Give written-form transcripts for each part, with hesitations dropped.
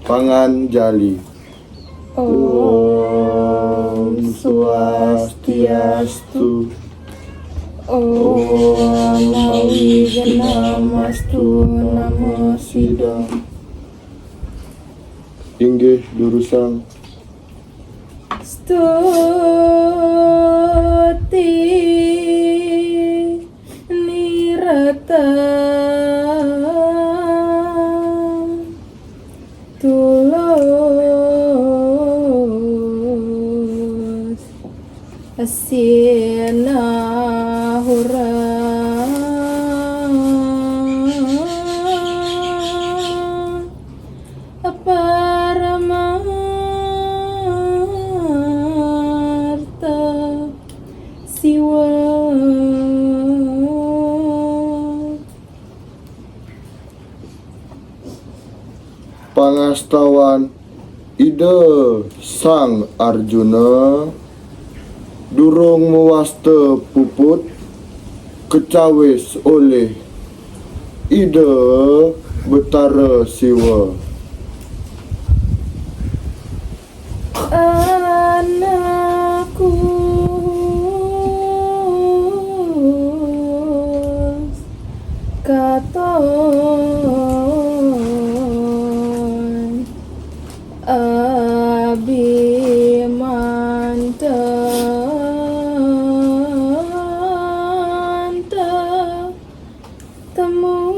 pangan jali. Om Swastiastu. Om Namastu Namo Sidam. Inggih durusang Stuti nirata tulus asina hura Paramarta Siwa pangastawan ide Sang Arjuna durung mewaste puput kecawis oleh ide Betara Siwa. Anakku katon abimanta temunta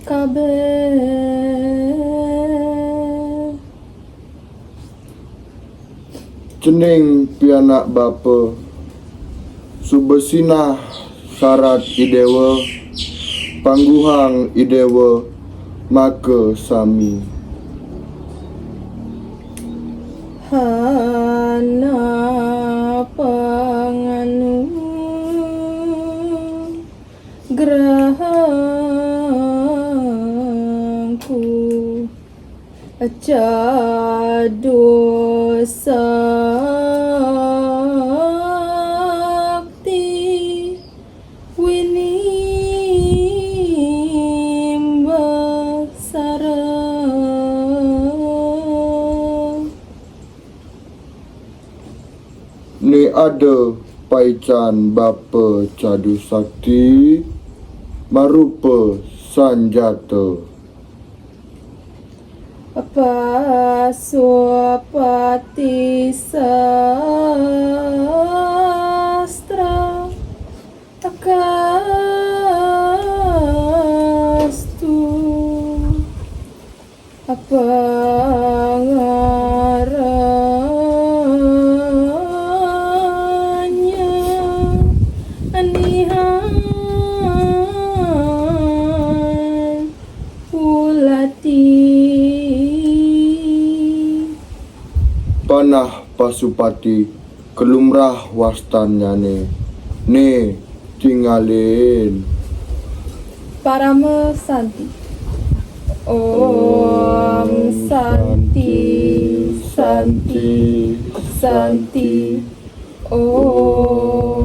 kabeh Cening pianak bapa subesinah syarat idewa pangguhang idewa maka sami hana panganu gerahangku cado sakti winimba sarang ni ada paican bapa cadu sakti marupa sanjata Pasupati sastra akastu apangaranya anihan ulati panah pasupati kelumrah wastanyane ne tinggalin Parama Santi. Om Santi Santi Santi Om